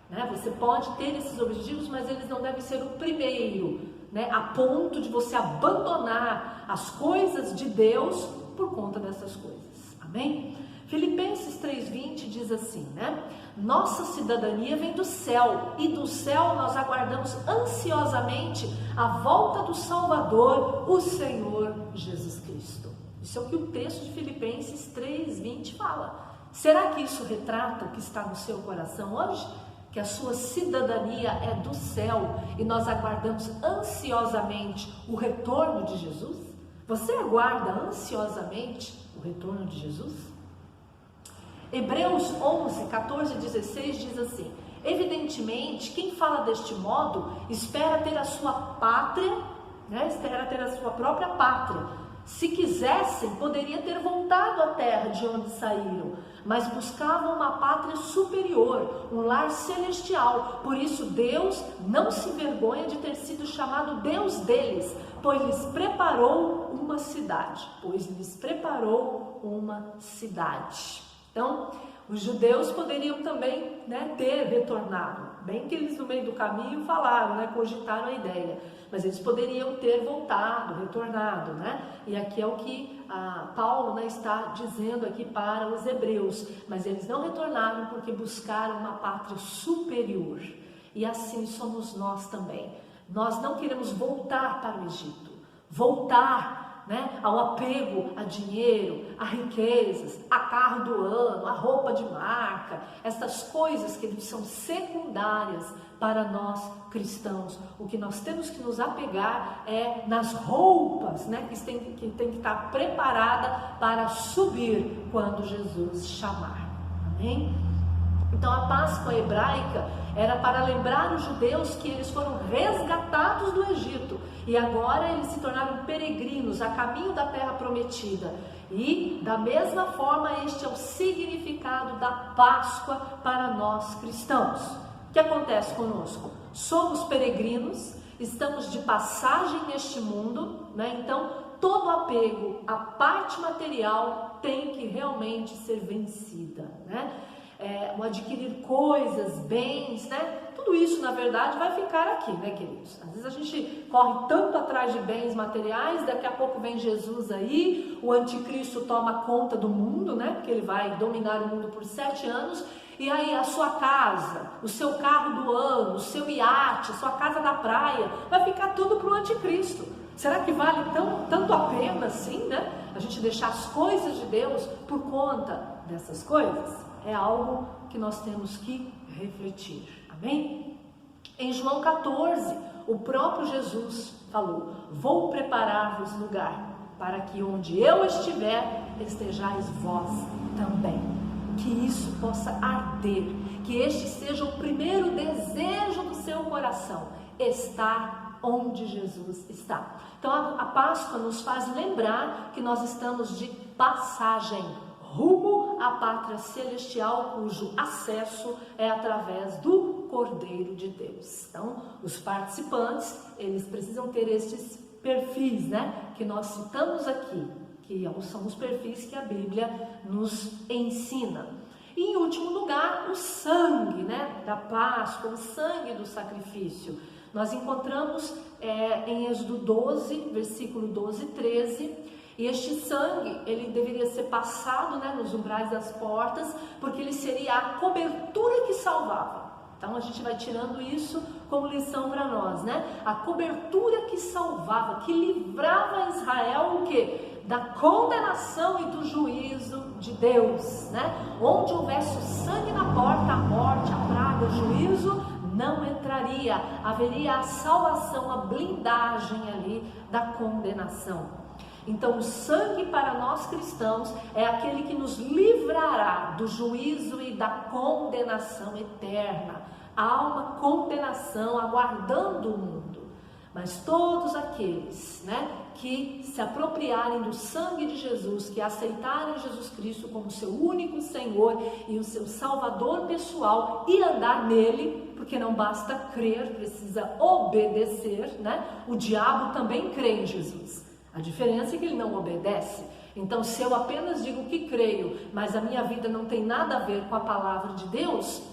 né? Você pode ter esses objetivos, mas eles não devem ser o primeiro, né? A ponto de você abandonar as coisas de Deus por conta dessas coisas. Amém? Filipenses 3:20 diz assim, né? Nossa cidadania vem do céu, e do céu nós aguardamos ansiosamente a volta do Salvador, o Senhor Jesus Cristo. Isso é o que o texto de Filipenses 3:20 fala. Será que isso retrata o que está no seu coração hoje? Que a sua cidadania é do céu e nós aguardamos ansiosamente o retorno de Jesus? Você aguarda ansiosamente o retorno de Jesus? Hebreus 11, 14 e 16 diz assim: evidentemente, quem fala deste modo espera ter a sua pátria, né? Espera ter a sua própria pátria. Se quisessem, poderia ter voltado à terra de onde saíram, mas buscavam uma pátria superior, um lar celestial. Por isso Deus não se envergonha de ter sido chamado Deus deles, pois lhes preparou uma cidade. Então, os judeus poderiam também, né, ter retornado. Bem que eles no meio do caminho falaram, né, cogitaram a ideia. Mas eles poderiam ter voltado, retornado, né? E aqui é o que Paulo, né, está dizendo aqui para os hebreus. Mas eles não retornaram porque buscaram uma pátria superior. E assim somos nós também. Nós não queremos voltar para o Egito. Voltar, né, ao apego a dinheiro, a riquezas, a carro do ano, a roupa de marca, essas coisas que são secundárias para nós cristãos. O que nós temos que nos apegar é nas roupas, né, que tem que estar preparada para subir quando Jesus chamar. Amém? Então a Páscoa hebraica era para lembrar os judeus que eles foram resgatados do Egito e agora eles se tornaram peregrinos a caminho da terra prometida. E da mesma forma este é o significado da Páscoa para nós cristãos. O que acontece conosco? Somos peregrinos estamos de passagem neste mundo, né? Então, todo apego à parte material tem que realmente ser vencida, né? O adquirir coisas, bens, né? Tudo isso, na verdade, vai ficar aqui, né, queridos? Às vezes a gente corre tanto atrás de bens materiais, daqui a pouco vem Jesus aí, o anticristo toma conta do mundo, né? Porque ele vai dominar o mundo por 7 anos, e aí a sua casa, o seu carro do ano, o seu iate, a sua casa da praia, vai ficar tudo para o anticristo. Será que vale tanto a pena assim, né? A gente deixar as coisas de Deus por conta dessas coisas? É algo que nós temos que refletir, amém? Em João 14, o próprio Jesus falou: vou preparar-vos lugar, para que onde eu estiver, estejais vós também. Que isso possa arder, que este seja o primeiro desejo do seu coração, estar onde Jesus está. Então a Páscoa nos faz lembrar que nós estamos de passagem, rumo à pátria celestial, cujo acesso é através do Cordeiro de Deus. Então, os participantes, eles precisam ter estes perfis, né, que nós citamos aqui, que são os perfis que a Bíblia nos ensina. E, em último lugar, o sangue, né, da Páscoa, o sangue do sacrifício. Nós encontramos em Êxodo 12, versículo 12 e 13, e este sangue, ele deveria ser passado, né, nos umbrais das portas, porque ele seria a cobertura que salvava. Então a gente vai tirando isso como lição para nós, né? A cobertura que salvava, que livrava Israel o quê? Da condenação e do juízo de Deus, né? Onde houvesse o sangue na porta, a morte, a praga, o juízo não entraria. Haveria a salvação, a blindagem ali da condenação. Então, o sangue para nós cristãos é aquele que nos livrará do juízo e da condenação eterna. Há uma condenação aguardando o mundo. Mas todos aqueles, né, que se apropriarem do sangue de Jesus, que aceitarem Jesus Cristo como seu único Senhor e o seu Salvador pessoal e andar nele, porque não basta crer, precisa obedecer, né? O diabo também crê em Jesus. A diferença é que ele não obedece. Então, se eu apenas digo que creio, mas a minha vida não tem nada a ver com a palavra de Deus,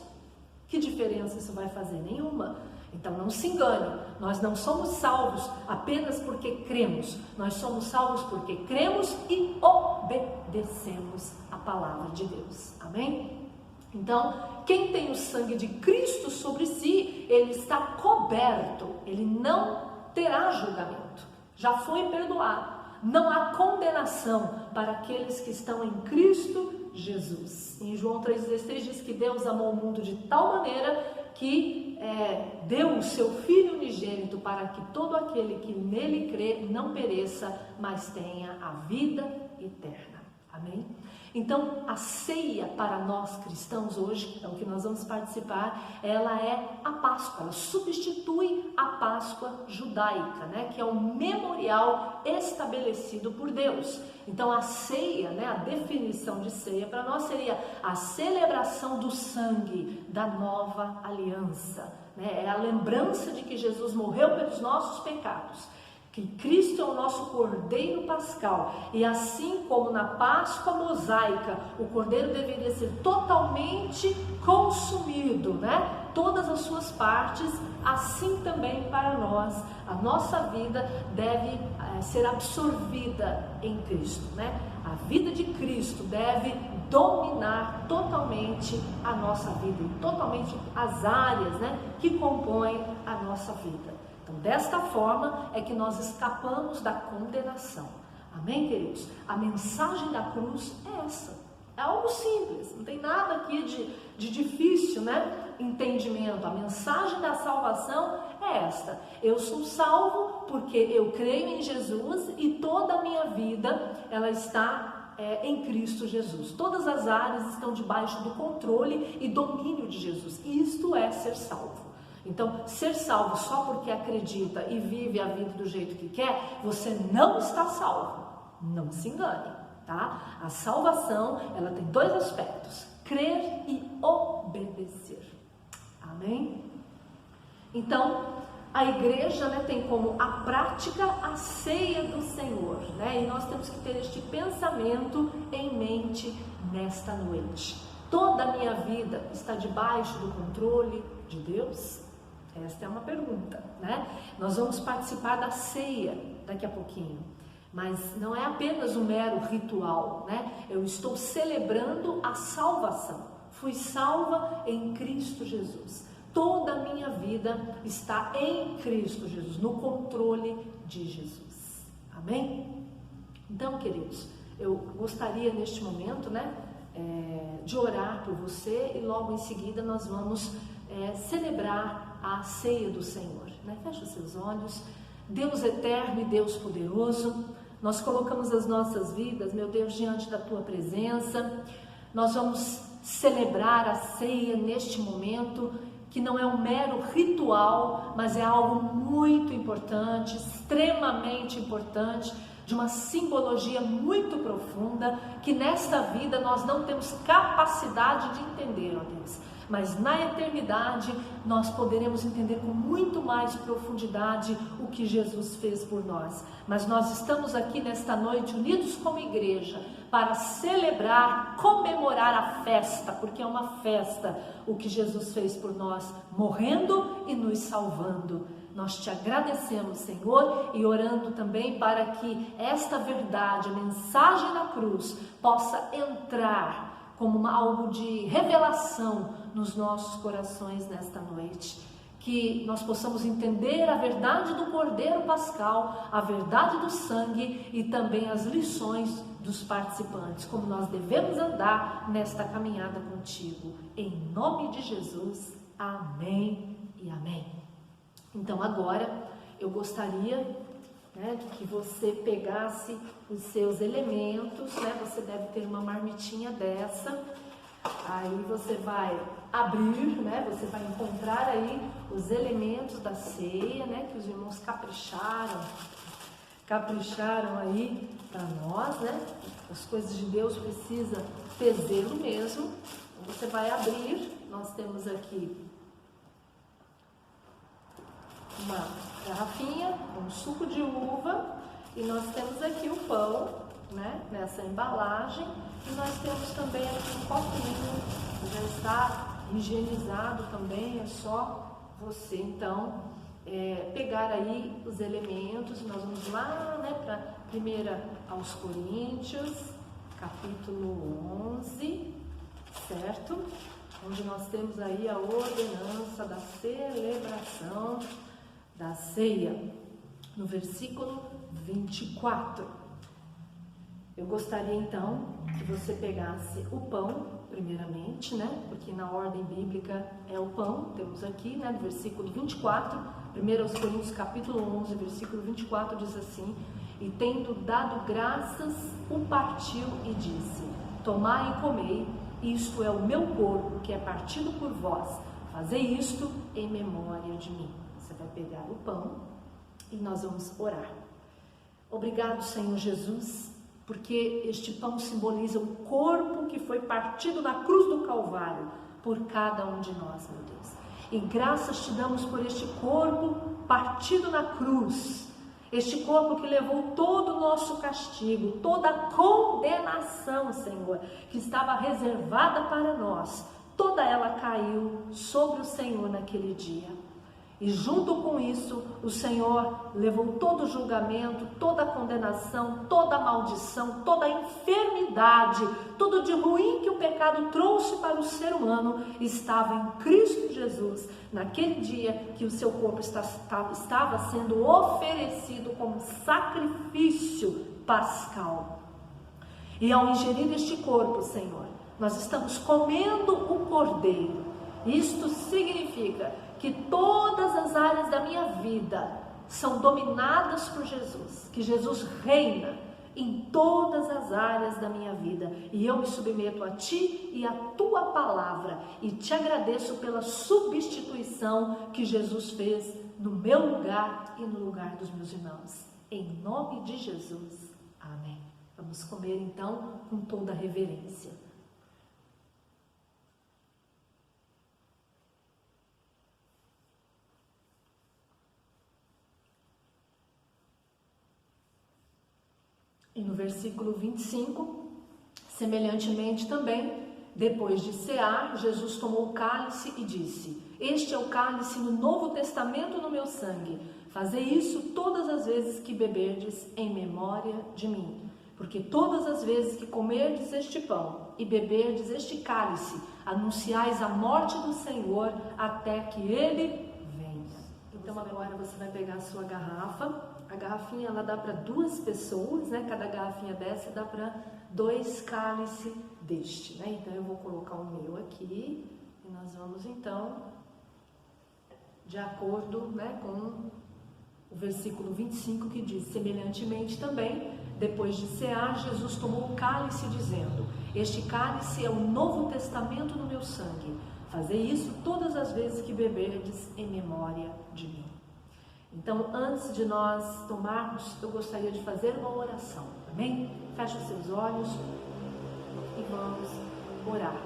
que diferença isso vai fazer? Nenhuma. Então, não se engane. Nós não somos salvos apenas porque cremos. Nós somos salvos porque cremos e obedecemos a palavra de Deus. Amém? Então, quem tem o sangue de Cristo sobre si, ele está coberto. Ele não terá julgamento. Já foi perdoado. Não há condenação para aqueles que estão em Cristo Jesus. Em João 3,16 diz que Deus amou o mundo de tal maneira que deu o seu Filho unigênito para que todo aquele que nele crê não pereça, mas tenha a vida eterna. Amém? Então, a ceia para nós cristãos hoje, é o que nós vamos participar, ela é a Páscoa, ela substitui a Páscoa judaica, né, que é um memorial estabelecido por Deus. Então, a ceia, né, a definição de ceia para nós seria a celebração do sangue da nova aliança, né, é a lembrança de que Jesus morreu pelos nossos pecados, que Cristo é o nosso Cordeiro Pascal, e assim como na Páscoa mosaica, o Cordeiro deveria ser totalmente consumido, né? Todas as suas partes, assim também para nós, a nossa vida deve ser absorvida em Cristo, né? A vida de Cristo deve dominar totalmente a nossa vida, e totalmente as áreas, né, que compõem a nossa vida. Então, desta forma é que nós escapamos da condenação. Amém, queridos? A mensagem da cruz é essa. É algo simples, não tem nada aqui de difícil, né? Entendimento. A mensagem da salvação é esta. Eu sou salvo porque eu creio em Jesus e toda a minha vida ela está em Cristo Jesus. Todas as áreas estão debaixo do controle e domínio de Jesus. Isto é ser salvo. Então, ser salvo só porque acredita e vive a vida do jeito que quer, você não está salvo. Não se engane, tá? A salvação, ela tem 2 aspectos: crer e obedecer. Amém? Então, A igreja, né, tem como a prática a ceia do Senhor, né? E nós temos que ter este pensamento em mente nesta noite. Toda a minha vida está debaixo do controle de Deus? Esta é uma pergunta, né? Nós vamos participar da ceia daqui a pouquinho, mas não é apenas um mero ritual, né? Eu estou celebrando a salvação. Fui salva em Cristo Jesus. Toda a minha vida está em Cristo Jesus, no controle de Jesus. Amém? Então, queridos, eu gostaria neste momento, né, de orar por você, e logo em seguida nós vamos celebrar a ceia do Senhor, né? Feche os seus olhos. Deus eterno e Deus poderoso, nós colocamos as nossas vidas, meu Deus, diante da Tua presença. Nós vamos celebrar a ceia neste momento, que não é um mero ritual, mas é algo muito importante, extremamente importante, de uma simbologia muito profunda, que nesta vida nós não temos capacidade de entender, ó Deus. Mas na eternidade nós poderemos entender com muito mais profundidade o que Jesus fez por nós. Mas nós estamos aqui nesta noite unidos como igreja para celebrar, comemorar a festa, porque é uma festa o que Jesus fez por nós, morrendo e nos salvando. Nós te agradecemos, Senhor, e orando também para que esta verdade, a mensagem da cruz, possa entrar como algo de revelação nos nossos corações nesta noite. Que nós possamos entender a verdade do Cordeiro Pascal, a verdade do sangue e também as lições dos participantes, como nós devemos andar nesta caminhada contigo. Em nome de Jesus, amém e amém. Então agora eu gostaria, né, de que você pegasse os seus elementos, né? Você deve ter uma marmitinha dessa. Aí você vai abrir, né? Você vai encontrar aí os elementos da ceia, né? Que os irmãos capricharam aí para nós, né? As coisas de Deus precisam ter zelo mesmo. Então você vai abrir. Nós temos aqui uma garrafinha, um suco de uva, e nós temos aqui o pão, né, nessa embalagem, e nós temos também aqui um copinho, que já está higienizado também, é só você então pegar aí os elementos. Nós vamos lá, né, para 1 aos Coríntios, capítulo 11, certo? Onde nós temos aí a ordenança da celebração da ceia, no versículo 24. Eu gostaria então que você pegasse o pão, primeiramente, né? Porque na ordem bíblica é o pão, temos aqui, né? No versículo 24, 1 aos Coríntios, capítulo 11, versículo 24, diz assim: e tendo dado graças, o partiu e disse: tomai e comei, isto é o meu corpo, que é partido por vós, fazei isto em memória de mim. Você vai pegar o pão e nós vamos orar. Obrigado, Senhor Jesus, porque este pão simboliza o corpo que foi partido na cruz do Calvário por cada um de nós, meu Deus. E graças te damos por este corpo partido na cruz, este corpo que levou todo o nosso castigo, toda a condenação, Senhor, que estava reservada para nós, toda ela caiu sobre o Senhor naquele dia. E junto com isso, o Senhor levou todo o julgamento, toda a condenação, toda a maldição, toda a enfermidade, tudo de ruim que o pecado trouxe para o ser humano, estava em Cristo Jesus, naquele dia que o seu corpo estava sendo oferecido como sacrifício pascal. E ao ingerir este corpo, Senhor, nós estamos comendo o Cordeiro. Isto significa que todas as áreas da minha vida são dominadas por Jesus, que Jesus reina em todas as áreas da minha vida, e eu me submeto a Ti e a Tua palavra, e Te agradeço pela substituição que Jesus fez no meu lugar e no lugar dos meus irmãos. Em nome de Jesus, amém. Vamos comer então com toda a reverência. E no versículo 25, semelhantemente também, depois de cear, Jesus tomou o cálice e disse: este é o cálice no Novo Testamento no meu sangue. Fazei isso todas as vezes que beberdes em memória de mim. Porque todas as vezes que comerdes este pão e beberdes este cálice, anunciais a morte do Senhor até que Ele venha. Então agora você vai pegar a sua garrafa. A garrafinha ela dá para 2 pessoas, né? Cada garrafinha dessa dá para 2 cálices deste, né? Então eu vou colocar o meu aqui e nós vamos então, de acordo, né, com o versículo 25 que diz: semelhantemente também, depois de cear, Jesus tomou o cálice dizendo: este cálice é o Novo Testamento no meu sangue. Fazei isso todas as vezes que beberdes em memória de mim. Então, antes de nós tomarmos, eu gostaria de fazer uma oração, amém? Feche os seus olhos e vamos orar.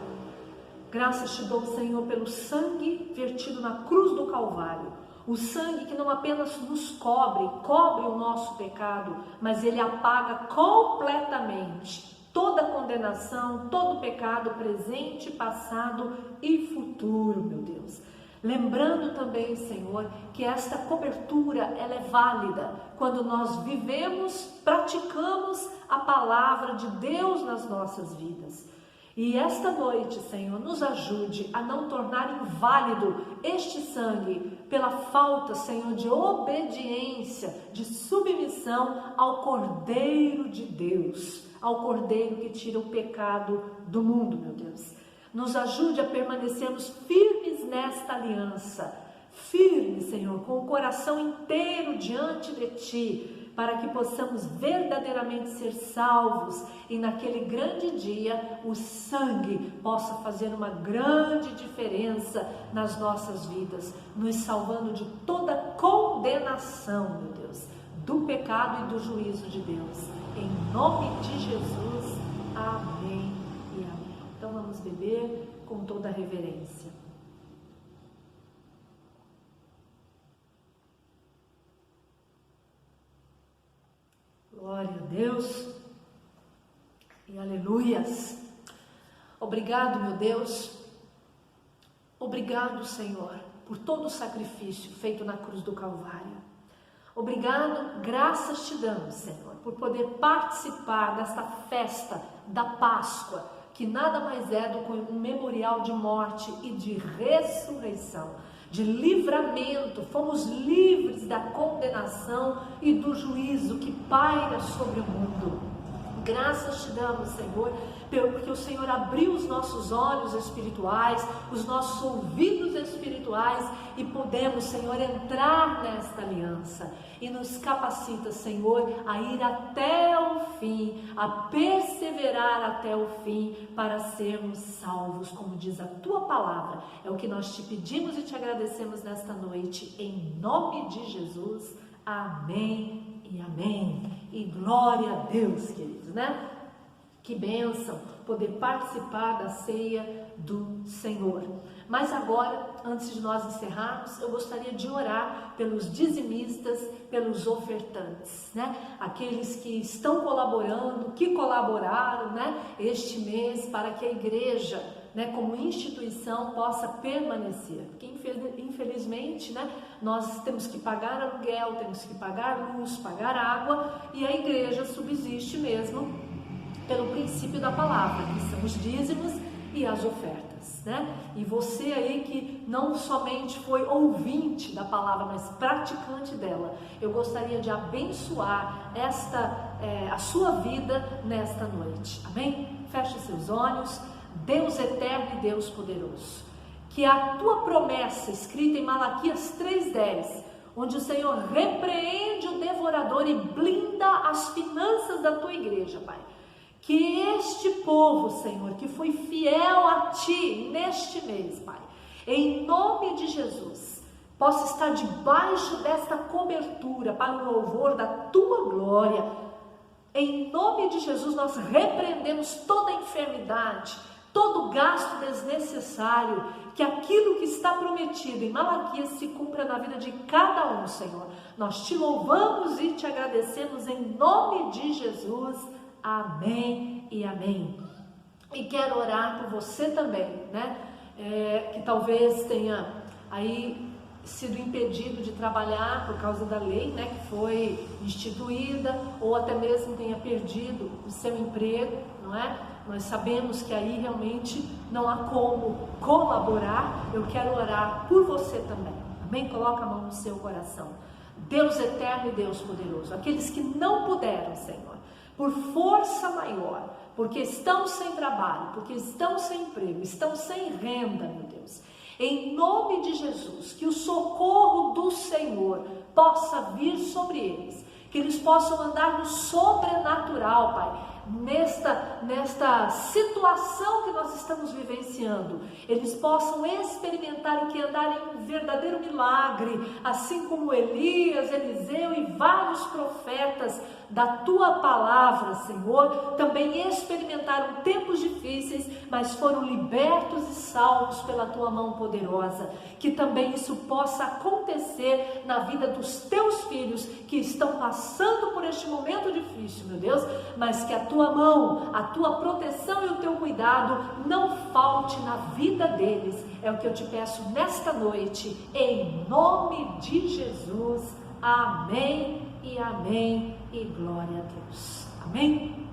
Graças te dou, Senhor, pelo sangue vertido na cruz do Calvário. O sangue que não apenas nos cobre o nosso pecado, mas ele apaga completamente toda condenação, todo pecado presente, passado e futuro, meu Deus. Lembrando também, Senhor, que esta cobertura ela é válida quando nós vivemos, praticamos a palavra de Deus nas nossas vidas. E esta noite, Senhor, nos ajude a não tornar inválido este sangue pela falta, Senhor, de obediência, de submissão ao Cordeiro de Deus, ao Cordeiro que tira o pecado do mundo, meu Deus. Nos ajude a permanecermos firmes nesta aliança, firmes, Senhor, com o coração inteiro diante de Ti, para que possamos verdadeiramente ser salvos e naquele grande dia o sangue possa fazer uma grande diferença nas nossas vidas, nos salvando de toda condenação, meu Deus, do pecado e do juízo de Deus. Em nome de Jesus, amém e amém. Então vamos beber com toda a reverência. Glória a Deus e aleluias. Obrigado, meu Deus. Obrigado, Senhor, por todo o sacrifício feito na cruz do Calvário. Obrigado, graças te damos, Senhor, por poder participar desta festa da Páscoa, que nada mais é do que um memorial de morte e de ressurreição, de livramento. Fomos livres da condenação e do juízo que paira sobre o mundo. Graças te damos, Senhor, porque o Senhor abriu os nossos olhos espirituais, os nossos ouvidos espirituais e podemos, Senhor, entrar nesta aliança e nos capacita, Senhor, a ir até o fim, a perseverar até o fim para sermos salvos, como diz a Tua palavra. É o que nós te pedimos e te agradecemos nesta noite, em nome de Jesus. Amém e amém. E glória a Deus, queridos, né? Que bênção poder participar da ceia do Senhor. Mas agora, antes de nós encerrarmos, eu gostaria de orar pelos dizimistas, pelos ofertantes, né? Aqueles que estão colaborando, que colaboraram, né? Este mês para que a igreja, né, como instituição, possa permanecer. Porque infelizmente, né, nós temos que pagar aluguel, temos que pagar luz, pagar água, e a igreja subsiste mesmo pelo princípio da palavra, que são os dízimos e as ofertas, né? E você aí que não somente foi ouvinte da palavra, mas praticante dela, eu gostaria de abençoar a sua vida nesta noite, amém? Feche seus olhos. Deus eterno e Deus poderoso, que a Tua promessa escrita em Malaquias 3:10, onde o Senhor repreende o devorador e blinda as finanças da Tua igreja, Pai, que este povo, Senhor, que foi fiel a Ti neste mês, Pai, em nome de Jesus, possa estar debaixo desta cobertura para o louvor da Tua glória. Em nome de Jesus, nós repreendemos toda enfermidade, todo gasto desnecessário, que aquilo que está prometido em Malaquias se cumpra na vida de cada um, Senhor. Nós te louvamos e te agradecemos em nome de Jesus. Amém e amém. E quero orar por você também, né? Que talvez tenha aí sido impedido de trabalhar por causa da lei, né, que foi instituída, ou até mesmo tenha perdido o seu emprego, não é? Nós sabemos que aí realmente não há como colaborar. Eu quero orar por você também, amém? Coloca a mão no seu coração. Deus eterno e Deus poderoso, aqueles que não puderam, Senhor, por força maior, porque estão sem trabalho, porque estão sem emprego, estão sem renda, meu Deus, em nome de Jesus, que o socorro do Senhor possa vir sobre eles, que eles possam andar no sobrenatural, Pai, nesta situação que nós estamos vivenciando, eles possam experimentar o que é andar em um verdadeiro milagre, assim como Elias, Eliseu e vários profetas da tua palavra, Senhor, também experimentaram tempos difíceis, mas foram libertos e salvos pela tua mão poderosa. Que também isso possa acontecer na vida dos teus filhos que estão passando por este momento difícil, meu Deus, mas que a tua mão, a tua proteção e o teu cuidado não falte na vida deles. É o que eu te peço nesta noite, em nome de Jesus. Amém e amém e glória a Deus. Amém?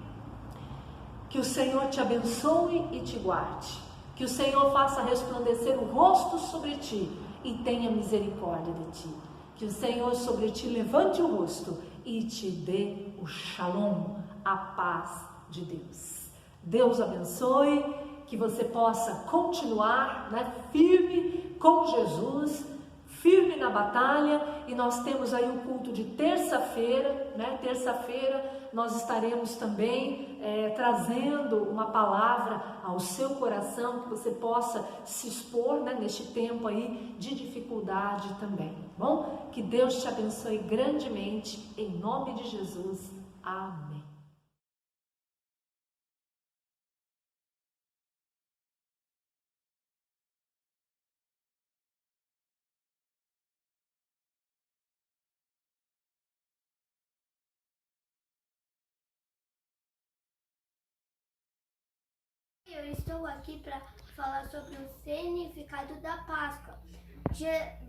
Que o Senhor te abençoe e te guarde. Que o Senhor faça resplandecer o rosto sobre ti e tenha misericórdia de ti. Que o Senhor sobre ti levante o rosto e te dê o shalom, a paz de Deus. Deus abençoe, que você possa continuar, né, firme com Jesus, firme na batalha. E nós temos aí o culto de terça-feira, né? Terça-feira nós estaremos também trazendo uma palavra ao seu coração, que você possa se expor, né, neste tempo aí de dificuldade também, tá bom? Que Deus te abençoe grandemente, em nome de Jesus. Amém. Eu estou aqui para falar sobre o significado da Páscoa.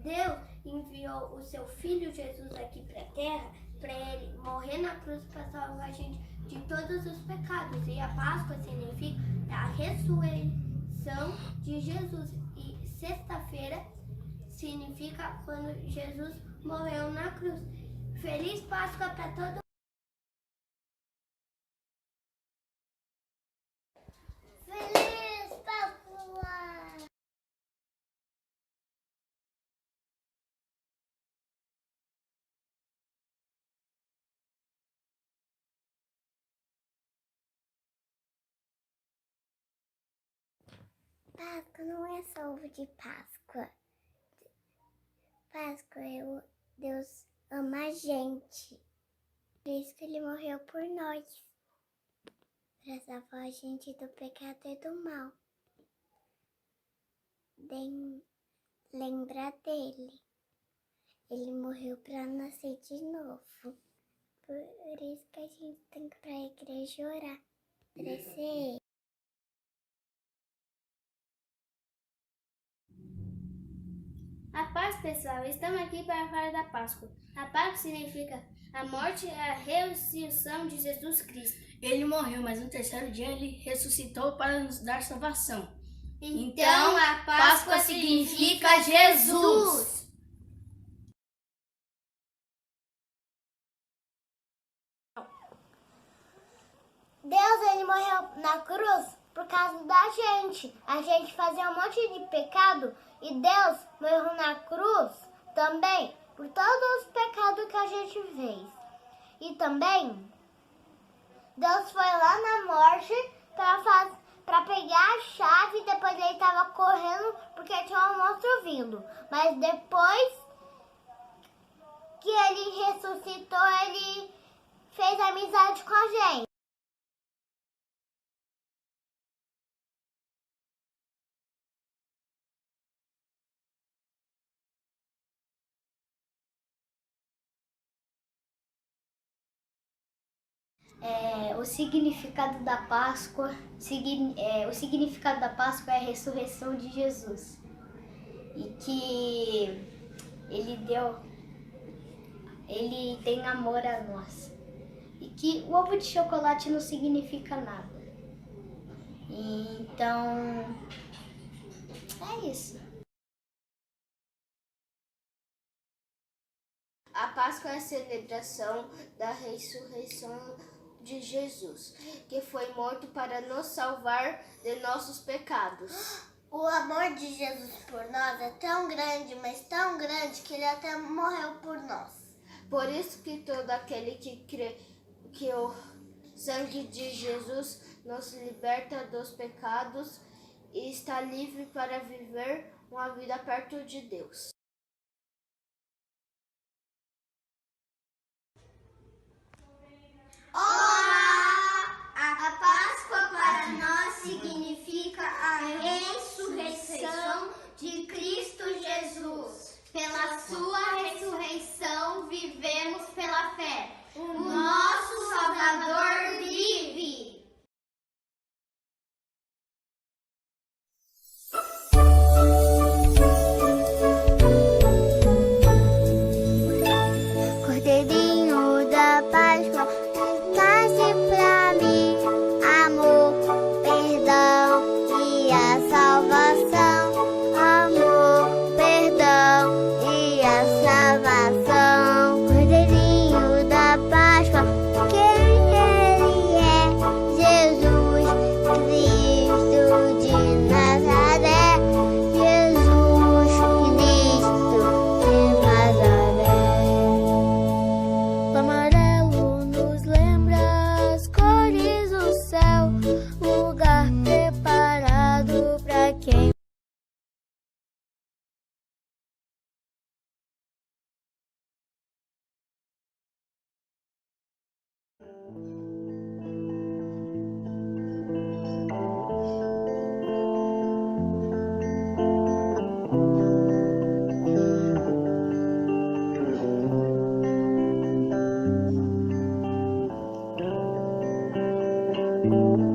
Deus enviou o seu Filho Jesus aqui para a Terra, para ele morrer na cruz para salvar a gente de todos os pecados. E a Páscoa significa a ressurreição de Jesus. E sexta-feira significa quando Jesus morreu na cruz. Feliz Páscoa para todo mundo. Páscoa não é só ovo de Páscoa. Páscoa é Deus ama a gente. Por isso que ele morreu por nós. Para salvar a gente do pecado e do mal. Lembra dele. Ele morreu para nascer de novo. Por isso que a gente tem que ir para a igreja orar. Agradecer ele. A paz, pessoal, estamos aqui para falar da Páscoa. A Páscoa significa a morte e a ressurreição de Jesus Cristo. Ele morreu, mas no terceiro dia ele ressuscitou para nos dar salvação. Então a Páscoa significa Jesus. Deus, ele morreu na cruz por causa da gente. A gente fazia um monte de pecado e Deus morreu na cruz também por todos os pecados que a gente fez. E também Deus foi lá na morte para pegar a chave. Depois ele estava correndo porque tinha um monstro vindo. Mas depois que ele ressuscitou, ele fez amizade com a gente. O significado da Páscoa, o significado da Páscoa é a ressurreição de Jesus. E que ele tem amor a nós. E que o ovo de chocolate não significa nada. Então, é isso. A Páscoa é a celebração da ressurreição de Jesus, que foi morto para nos salvar de nossos pecados. O amor de Jesus por nós é tão grande, mas tão grande, que ele até morreu por nós. Por isso que todo aquele que crê que o sangue de Jesus nos liberta dos pecados e está livre para viver uma vida perto de Deus. A Páscoa para nós significa a ressurreição de Cristo Jesus. Pela sua ressurreição vivemos pela fé. O nosso Salvador vive. Cordeirinho da Páscoa, nasce pra mim amor, perdão e a salvação. Amor, perdão e a salvação. Cordeirinho da Páscoa, quem ele é? Jesus Cristo de Nazaré. Jesus Cristo de Nazaré. O amarelo nos lembra as cores do céu, lugar preparado para quem Música